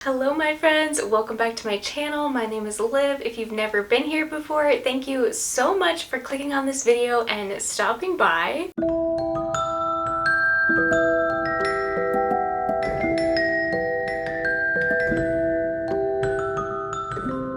Hello my friends, welcome back to my channel. My name is Liv. If you've never been here before, thank you so much for clicking on this video and stopping by.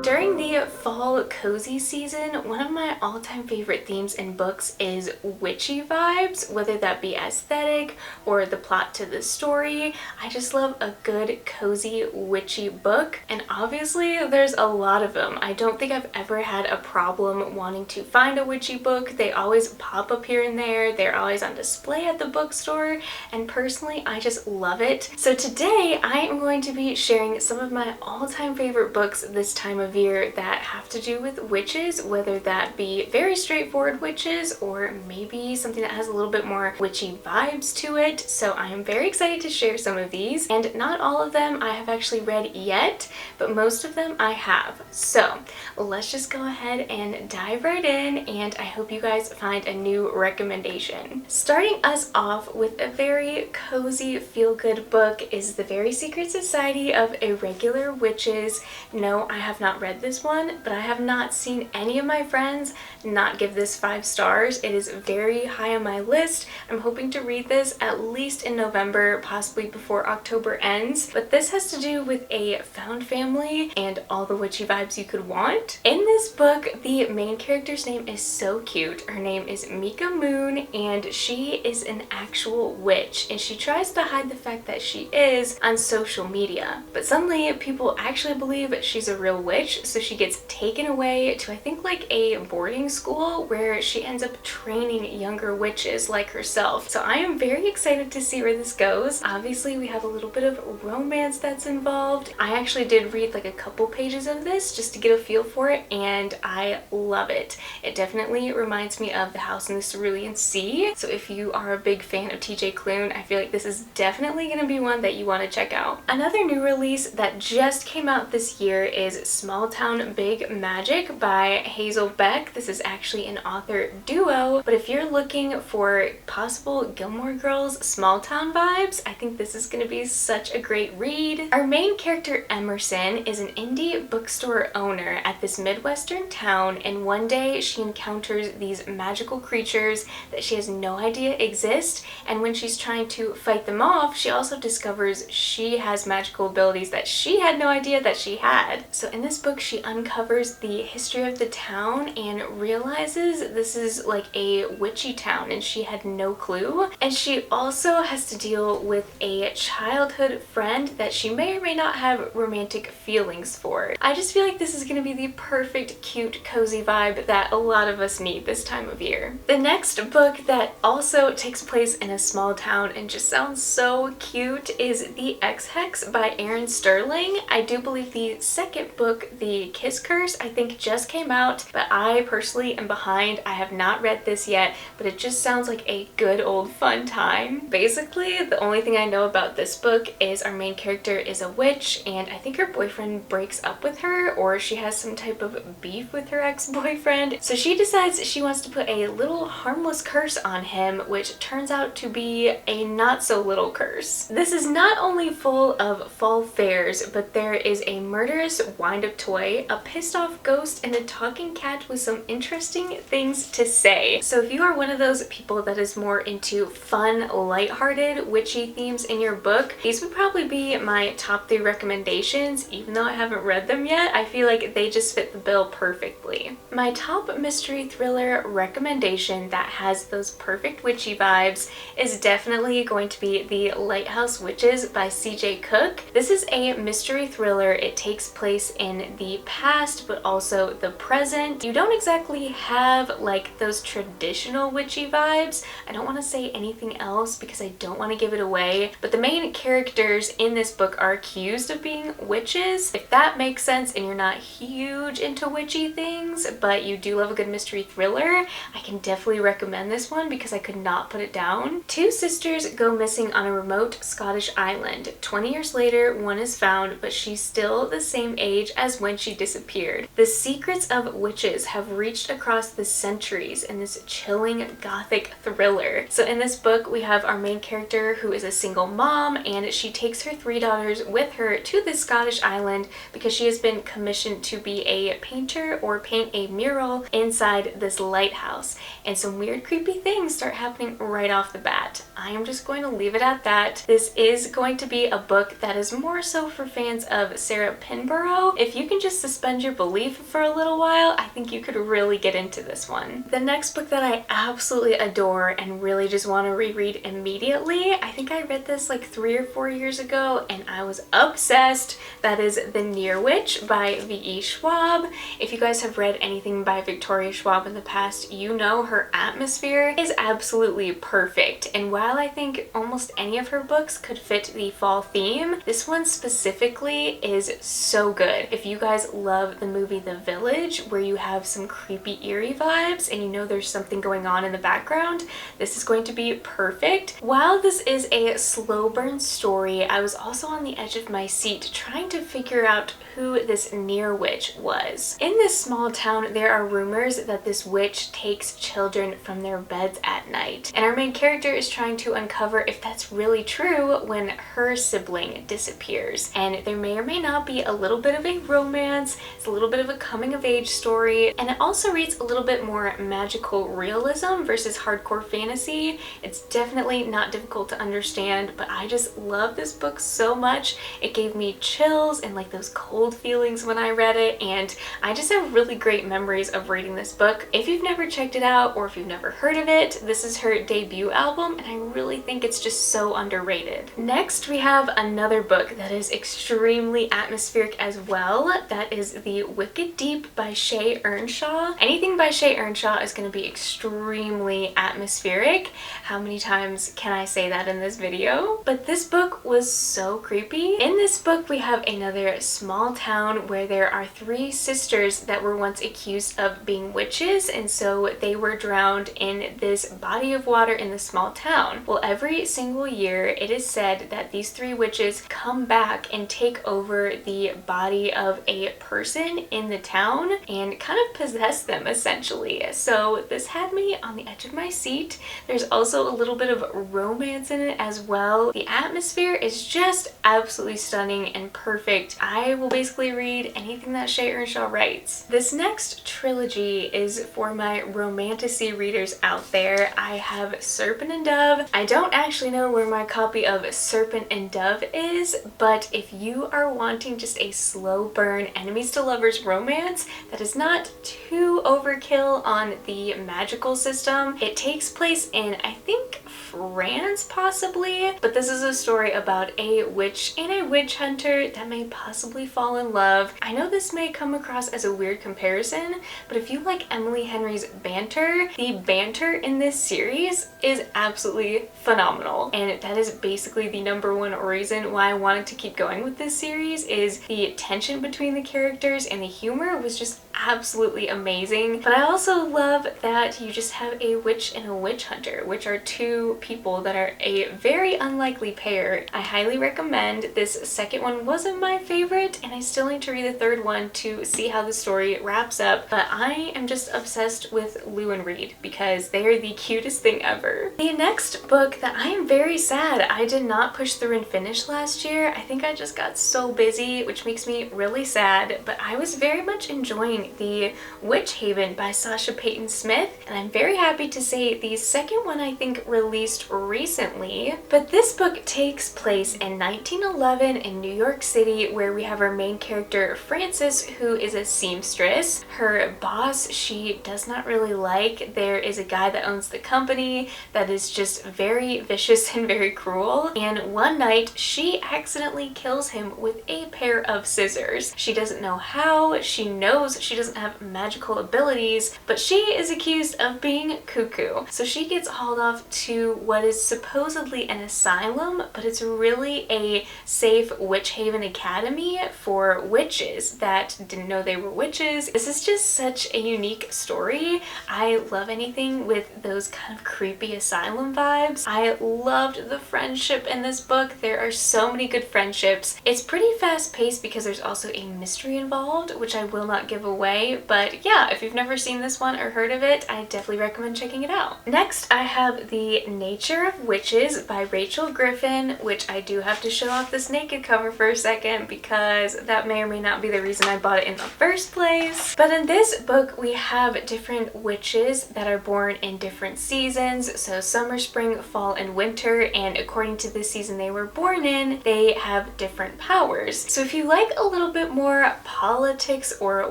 During the fall cozy season, one of my all-time favorite themes in books is witchy vibes, whether that be aesthetic or the plot to the story. I just love a good cozy witchy book, and obviously there's a lot of them. I don't think I've ever had a problem wanting to find a witchy book. They always pop up here and there. They're always on display at the bookstore, and personally I just love it. So today I am going to be sharing some of my all-time favorite books this time of year that have to do with witches, whether that be very straightforward witches or maybe something that has a little bit more witchy vibes to it. So I am very excited to share some of these, and not all of them I have actually read yet, but most of them I have. So let's just go ahead and dive right in, and I hope you guys find a new recommendation. Starting us off with a very cozy feel-good book is The Very Secret Society of Irregular Witches. No, I have not read this one, but I have not seen any of my friends not give this 5 stars. It is very high on my list. I'm hoping to read this at least in November, possibly before October ends. But this has to do with a found family and all the witchy vibes you could want. In this book, the main character's name is so cute. Her name is Mika Moon, and she is an actual witch, and she tries to hide the fact that she is on social media. But suddenly people actually believe she's a real witch, so she gets taken away to, I think, like a boarding school where she ends up training younger witches like herself. So I am very excited to see where this goes. Obviously we have a little bit of romance that's involved. I actually did read like a couple pages of this just to get a feel for it, and I love it. It definitely reminds me of The House in the Cerulean Sea. So if you are a big fan of TJ Klune, I feel like this is definitely going to be one that you want to check out. Another new release that just came out this year is Small Town Big Magic by Hazel Beck. This is actually an author duo, but if you're looking for possible Gilmore Girls small town vibes, I think this is going to be such a great read. Our main character, Emerson, is an indie bookstore owner at this Midwestern town, and one day she encounters these magical creatures that she has no idea exist, and when she's trying to fight them off, she also discovers she has magical abilities that she had no idea that she had. So in this book, she uncovers the history of the town and realizes this is like a witchy town, and she had no clue. And she also has to deal with a childhood friend that she may or may not have romantic feelings for. I just feel like this is going to be the perfect cute cozy vibe that a lot of us need this time of year. The next book that also takes place in a small town and just sounds so cute is The Ex Hex by Erin Sterling. I do believe the second book, The Kiss Curse, I think just came out, but I personally am behind. I have not read this yet, but it just sounds like a good old fun time. Basically, the only thing I know about this book is our main character is a witch, and I think her boyfriend breaks up with her, or she has some type of beef with her ex-boyfriend. So she decides she wants to put a little harmless curse on him, which turns out to be a not so little curse. This is not only full of fall fairs, but there is a murderous wind-up toy, a pissed off ghost, and a talking cat with some interesting things to say. So if you are one of those people that is more into fun, lighthearted, witchy themes in your book, these would probably be my top 3 recommendations. Even though I haven't read them yet, I feel like they just fit the bill perfectly. My top mystery thriller recommendation that has those perfect witchy vibes is definitely going to be The Lighthouse Witches by CJ Cooke. This is a mystery thriller. It takes place in the past, but also the present. You don't exactly have like those traditional witchy vibes. I don't want to say anything else because I don't want to give it away, but the main characters in this book are accused of being witches. If that makes sense and you're not huge into witchy things, but you do love a good mystery thriller, I can definitely recommend this one because I could not put it down. 2 sisters go missing on a remote Scottish island. 20 years later, one is found, but she's still the same age as when she disappeared. disappeared. The secrets of witches have reached across the centuries in this chilling gothic thriller. So in this book, we have our main character who is a single mom, and she takes her 3 daughters with her to this Scottish island because she has been commissioned to be a painter or paint a mural inside this lighthouse. And some weird, creepy things start happening right off the bat. I am just going to leave it at that. This is going to be a book that is more so for fans of Sarah Pinborough. If you can just suspend your belief for a little while, I think you could really get into this one. The next book that I absolutely adore and really just want to reread immediately, I think I read this like 3 or 4 years ago and I was obsessed. That is The Near Witch by V.E. Schwab. If you guys have read anything by Victoria Schwab in the past, you know her atmosphere is absolutely perfect. And while I think almost any of her books could fit the fall theme, this one specifically is so good. If you guys love the movie The Village, where you have some creepy, eerie vibes and you know there's something going on in the background, this is going to be perfect. While this is a slow burn story, I was also on the edge of my seat trying to figure out who this Near Witch was. In this small town, there are rumors that this witch takes children from their beds at night, and our main character is trying to uncover if that's really true when her sibling disappears. And there may or may not be a little bit of a romance, it's a little bit of a coming of age story, and it also reads a little bit more magical realism versus hardcore fantasy. It's definitely not difficult to understand, but I just love this book so much. It gave me chills and like those cold feelings when I read it, and I just have really great memories of reading this book. If you've never checked it out or if you've never heard of it, this is her debut album and I really think it's just so underrated. Next, we have another book that is extremely atmospheric as well. That is The Wicked Deep by Shea Ernshaw. Anything by Shea Ernshaw is going to be extremely atmospheric. How many times can I say that in this video? But this book was so creepy. In this book, we have another small town where there are 3 sisters that were once accused of being witches, and so they were drowned in this body of water in the small town. Well, every single year it is said that these 3 witches come back and take over the body of a person in the town and kind of possess them essentially. So this had me on the edge of my seat. There's also a little bit of romance in it as well. The atmosphere is just absolutely stunning and perfect. I will basically read anything that Shea Ernshaw writes. This next trilogy is for my romantasy readers out there. I have Serpent and Dove. I don't actually know where my copy of Serpent and Dove is, but if you are wanting just a slow burn enemies to lovers romance that is not too overkill on the magical system, it takes place in, I think, France possibly, but this is a story about a witch and a witch hunter that may possibly fall in love. I know this may come across as a weird comparison, but if you like Emily Henry's banter, the banter in this series is absolutely phenomenal, and that is basically the #1 reason why I wanted to keep going with this series. Is the tension between the characters and the humor was just absolutely amazing. But I also love that you just have a witch and a witch hunter, which are 2 people that are a very unlikely pair. I highly recommend. This second one wasn't my favorite, and I still need to read the 3rd one to see how the story wraps up, but I am just obsessed with Lou and Reed because they are the cutest thing ever. The next book that I am very sad I did not push through and finish last year. I think I just got so busy, which makes me really sad, but I was very much enjoying The Witch Haven by Sasha Peyton Smith, and I'm very happy to say the second one I think released recently. But this book takes place in 1911 in New York City, where we have our main character Frances, who is a seamstress. Her boss she does not really like. There is a guy that owns the company that is just very vicious and very cruel, and one night she accidentally kills him with a pair of scissors. She doesn't know how. She knows she she doesn't have magical abilities, but she is accused of being cuckoo. So she gets hauled off to what is supposedly an asylum, but it's really a safe witch haven academy for witches that didn't know they were witches. This is just such a unique story. I love anything with those kind of creepy asylum vibes. I loved the friendship in this book. There are so many good friendships. It's pretty fast paced because there's also a mystery involved, which I will not give away, but yeah, if you've never seen this one or heard of it, I definitely recommend checking it out. Next, I have The Nature of Witches by Rachel Griffin, which I do have to show off this naked cover for a second because that may or may not be the reason I bought it in the first place. But in this book, we have different witches that are born in different seasons, so summer, spring, fall, and winter, and according to the season they were born in, they have different powers. So if you like a little bit more politics or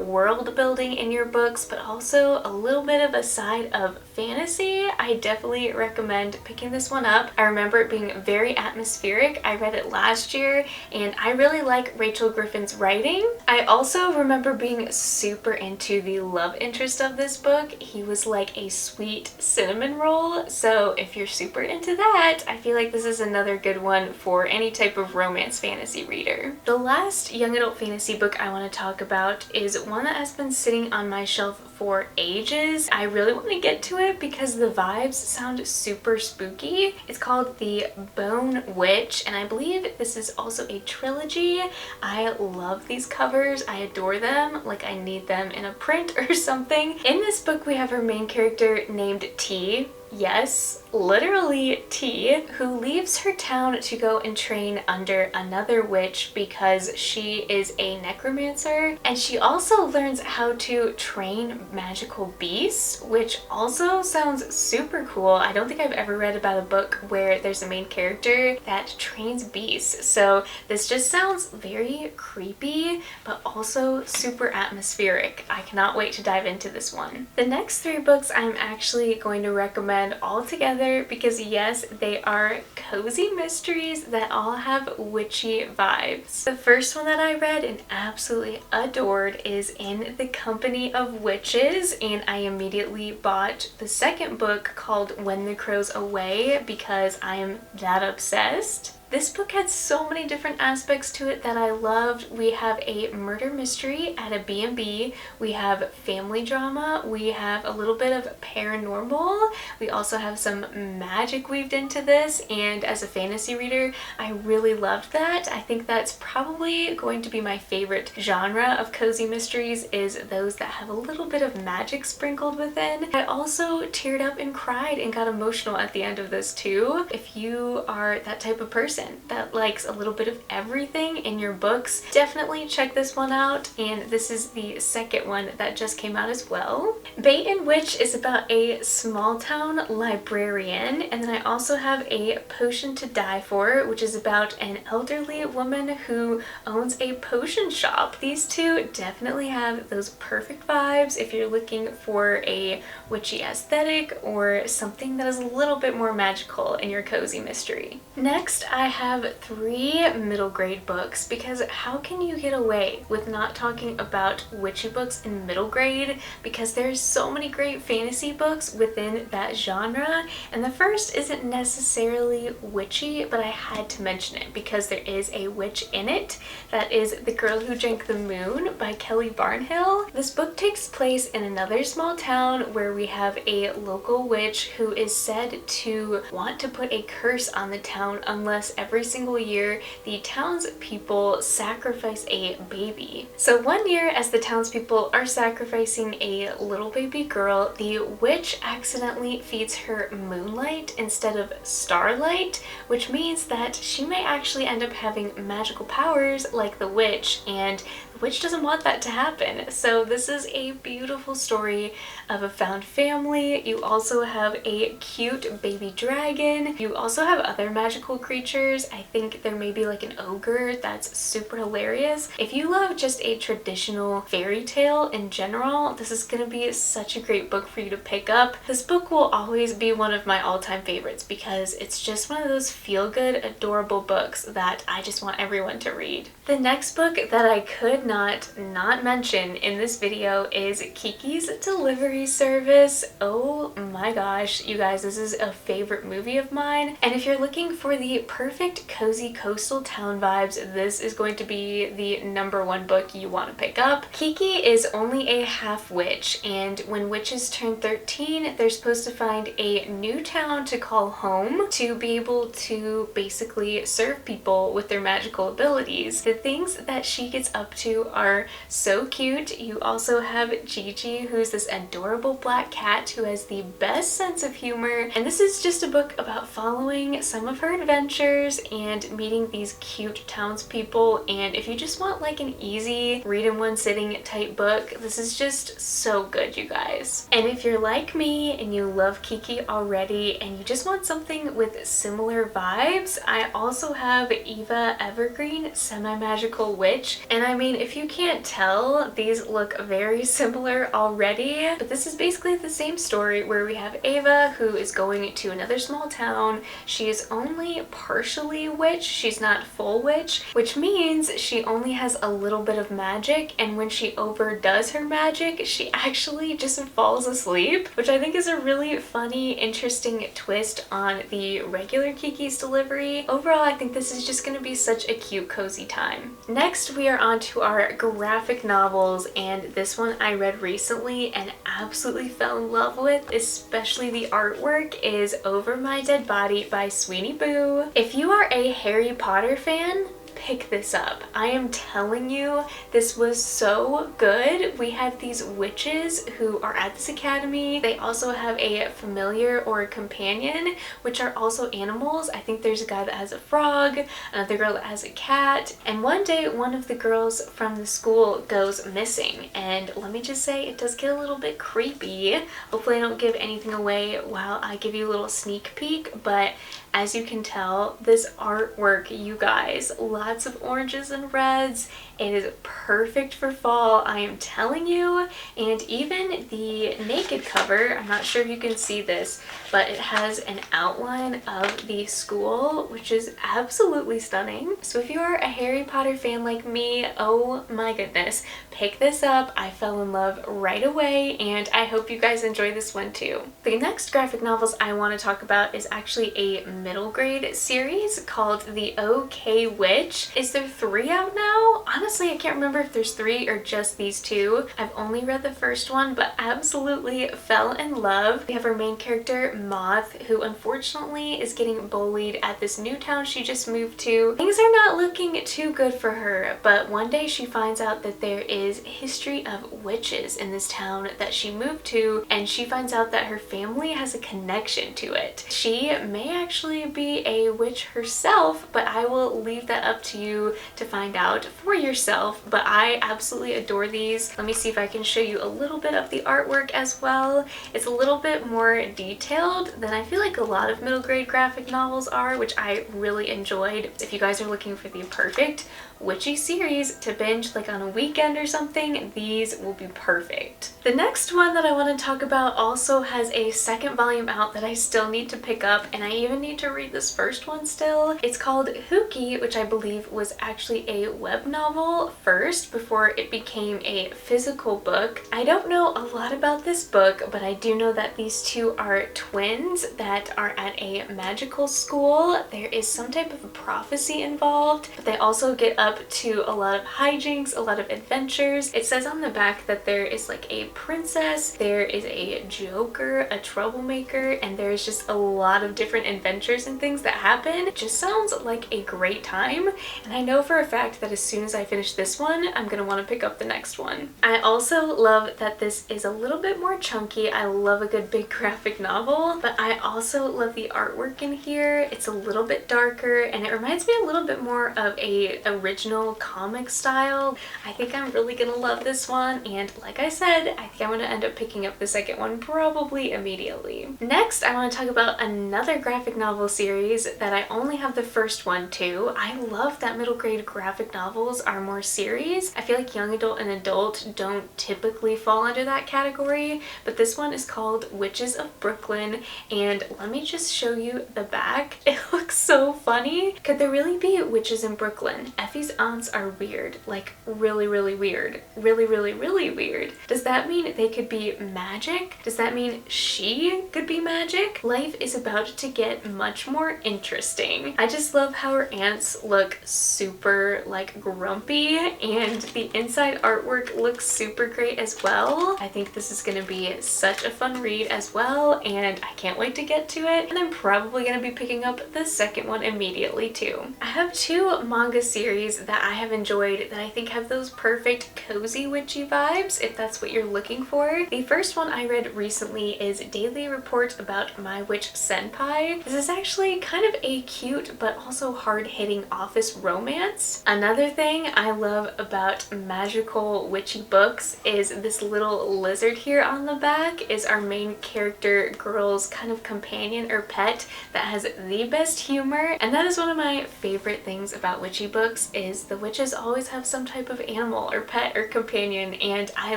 world building in your books, but also a little bit of a side of fantasy, I definitely recommend picking this one up. I remember it being very atmospheric. I read it last year and I really like Rachel Griffin's writing. I also remember being super into the love interest of this book. He was like a sweet cinnamon roll, so if you're super into that, I feel like this is another good one for any type of romance fantasy reader. The last young adult fantasy book I want to talk about is one that has been sitting on my shelf for ages. I really want to get to it because the vibes sound super spooky. It's called The Bone Witch, and I believe this is also a trilogy. I love these covers. I adore them. Like, I need them in a print or something. In this book, we have our main character named T. Yes, literally T, who leaves her town to go and train under another witch because she is a necromancer, and she also learns how to train magical beasts, which also sounds super cool. I don't think I've ever read about a book where there's a main character that trains beasts, so this just sounds very creepy but also super atmospheric. I cannot wait to dive into this one. The next three books I'm actually going to recommend all together because yes, they are cozy mysteries that all have witchy vibes. The first one that I read and absolutely adored is In the Company of Witches, and I immediately bought the second book called When the Crow's Away because I am that obsessed. This book had so many different aspects to it that I loved. We have a murder mystery at a B&B, we have family drama, we have a little bit of paranormal, we also have some magic weaved into this, and as a fantasy reader, I really loved that. I think that's probably going to be my favorite genre of cozy mysteries, is those that have a little bit of magic sprinkled within. I also teared up and cried and got emotional at the end of this too. If you are that type of person that likes a little bit of everything in your books, definitely check this one out, and this is the second one that just came out as well. Bait and Witch is about a small town librarian, and then I also have a Potion to Die For, which is about an elderly woman who owns a potion shop. These two definitely have those perfect vibes if you're looking for a witchy aesthetic or something that is a little bit more magical in your cozy mystery. Next, I have three middle grade books because how can you get away with not talking about witchy books in middle grade, because there's so many great fantasy books within that genre, and the first isn't necessarily witchy, but I had to mention it because there is a witch in it. That is The Girl Who Drank the Moon by Kelly Barnhill. This book takes place in another small town where we have a local witch who is said to want to put a curse on the town unless every single year the townspeople sacrifice a baby. So one year, as the townspeople are sacrificing a little baby girl, the witch accidentally feeds her moonlight instead of starlight, which means that she may actually end up having magical powers like the witch, and the witch doesn't want that to happen. So this is a beautiful story of a found family. You also have a cute baby dragon. You also have other magical creatures. I think there may be like an ogre that's super hilarious. If you love just a traditional fairy tale in general, this is going to be such a great book for you to pick up. This book will always be one of my all-time favorites because it's just one of those feel-good, adorable books that I just want everyone to read. The next book that I could not mention in this video is Kiki's delivery service. Oh my gosh, you guys, this is a favorite movie of mine. And if you're looking for the perfect cozy coastal town vibes, this is going to be the #1 book you want to pick up. Kiki is only a half witch, and when witches turn 13, they're supposed to find a new town to call home to be able to basically serve people with their magical abilities. The things that she gets up to are so cute. You also have Gigi, who's this adorable black cat who has the best sense of humor, and this is just a book about following some of her adventures and meeting these cute townspeople. And if you just want like an easy read in one sitting type book, this is just so good, you guys. And if you're like me and you love Kiki already and you just want something with similar vibes, I also have Eva Evergreen, Semi-Magical Witch. And I mean, if you can't tell, these look very similar already, but this is basically the same story where we have Eva, who is going to another small town. She is only partially witch, she's not full witch, which means she only has a little bit of magic, and when she overdoes her magic, she actually just falls asleep, which I think is a really funny, interesting twist on the regular Kiki's delivery. Overall, I think this is just going to be such a cute, cozy time. Next, we are on to our graphic novels, and this one I read recently and absolutely fell in love with, especially the artwork, is Over My Dead Body by Sweeney Boo. If you are a Harry Potter fan, pick this up. I am telling you, this was so good. We have these witches who are at this academy. They also have a familiar or a companion, which are also animals. I think there's a guy that has a frog, another girl that has a cat, and one day one of the girls from the school goes missing. And let me just say, it does get a little bit creepy. Hopefully I don't give anything away while I give you a little sneak peek, but as you can tell, this artwork, you guys, lots of oranges and reds. It is perfect for fall, I am telling you. And even the naked cover, I'm not sure if you can see this, but it has an outline of the school, which is absolutely stunning. So if you are a Harry Potter fan like me, oh my goodness, pick this up. I fell in love right away, and I hope you guys enjoy this one too. The next graphic novels I want to talk about is actually a middle grade series called The OK Witch. Is there 3 out now? Honestly, I can't remember if there's 3 or just these 2. I've only read the first one, but absolutely fell in love. We have our main character, Moth, who unfortunately is getting bullied at this new town she just moved to. Things are not looking too good for her, but one day she finds out that there is history of witches in this town that she moved to, and she finds out that her family has a connection to it. She may actually be a witch herself, but I will leave that up to you to find out for yourself. But I absolutely adore these. Let me see if I can show you a little bit of the artwork as well. It's a little bit more detailed than I feel like a lot of middle grade graphic novels are, which I really enjoyed. If you guys are looking for the perfect witchy series to binge like on a weekend or something, these will be perfect. The next one that I want to talk about also has a second volume out that I still need to pick up, and I even need to read this first one still. It's called Huki, which I believe was actually a web novel first before it became a physical book. I don't know a lot about this book, but I do know that these two are twins that are at a magical school. There is some type of a prophecy involved, but they also get up to a lot of hijinks, a lot of adventures. It says on the back that there is like a princess, there is a joker, a troublemaker, and there's just a lot of different adventures and things that happen. It just sounds like a great time, and I know for a fact that as soon as I finish this one, I'm gonna want to pick up the next one. I also love that this is a little bit more chunky. I love a good big graphic novel, but I also love the artwork in here. It's a little bit darker, and it reminds me a little bit more of a original comic style. I think I'm really gonna love this one, and like I said, I think I'm gonna end up picking up the second one probably immediately. Next, I want to talk about another graphic novel series that I only have the first one to. I love that middle grade graphic novels are more series. I feel like young adult and adult don't typically fall under that category, but this one is called Witches of Brooklyn, and let me just show you the back. It looks so funny. Could there really be witches in Brooklyn? Effie's aunts are weird, like really, really weird, really, really, really weird. Does that mean they could be magic? Does that mean she could be magic? Life is about to get much more interesting. I just love how her aunts look super like grumpy, and the inside artwork looks super great as well. I think this is gonna be such a fun read as well, and I can't wait to get to it, and I'm probably gonna be picking up the second one immediately too. I have two manga series that I have enjoyed that I think have those perfect cozy witchy vibes, if that's what you're looking for. The first one I read recently is Daily Report About My Witch Senpai. This is actually kind of a cute but also hard-hitting office romance. Another thing I love about magical witchy books is this little lizard here on the back is our main character girl's kind of companion or pet that has the best humor, and that is one of my favorite things about witchy books is the witches always have some type of animal or pet or companion, and I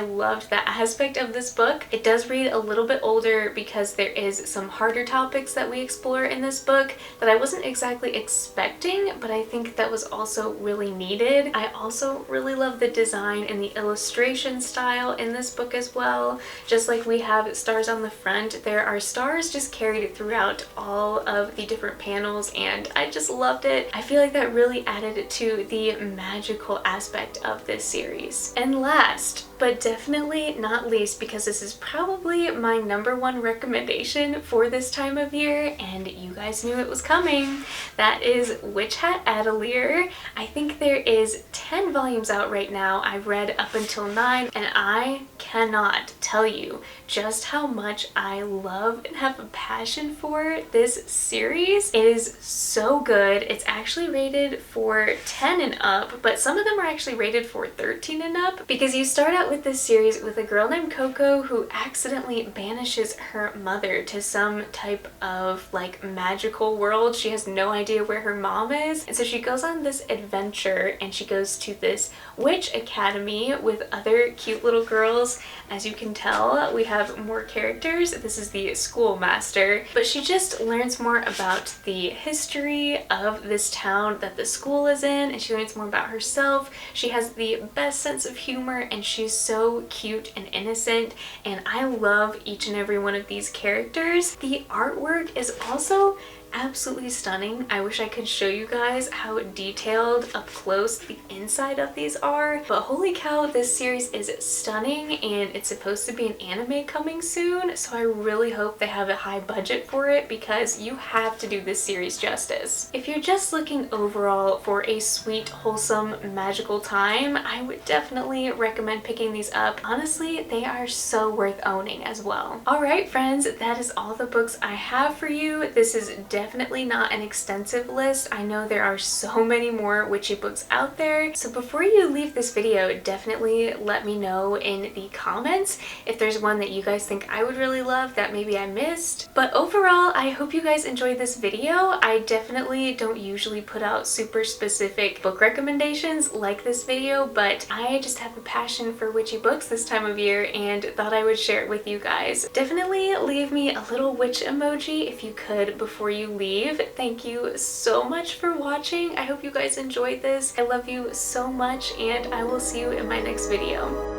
loved that aspect of this book. It does read a little bit older because there is some harder topics that we explore in this book that I wasn't exactly expecting, but I think that was also really needed. I also really love the design and the illustration style in this book as well. Just like we have stars on the front, there are stars just carried throughout all of the different panels, and I just loved it. I feel like that really added to the magical aspect of this series. And last but definitely not least, because this is probably my #1 recommendation for this time of year, and you guys knew it was coming, that is Witch Hat Atelier. I think there is 10 volumes out right now. I've read up until 9, and I cannot tell you just how much I love and have a passion for this series. It is so good. It's actually rated for 10 and up, but some of them are actually rated for 13 and up, because you start out with this series with a girl named Coco who accidentally banishes her mother to some type of like magical world. She has no idea where her mom is, and so she goes on this adventure and she goes to this witch academy with other cute little girls. As you can tell, we have more characters. This is the schoolmaster, but she just learns more about the history of this town that the school is in, and she learns more about herself. She has the best sense of humor, and she's so cute and innocent, and I love each and every one of these characters. The artwork is also absolutely stunning. I wish I could show you guys how detailed up close the inside of these are, but holy cow, this series is stunning, and it's supposed to be an anime coming soon, so I really hope they have a high budget for it, because you have to do this series justice. If you're just looking overall for a sweet, wholesome, magical time, I would definitely recommend picking these up. Honestly, they are so worth owning as well. Alright friends, that is all the books I have for you. This is definitely not an extensive list. I know there are so many more witchy books out there, so before you leave this video, definitely let me know in the comments if there's one that you guys think I would really love that maybe I missed. But overall, I hope you guys enjoyed this video. I definitely don't usually put out super specific book recommendations like this video, but I just have a passion for witchy books this time of year and thought I would share it with you guys. Definitely leave me a little witch emoji if you could before you leave. Thank you so much for watching. I hope you guys enjoyed this. I love you so much, and I will see you in my next video.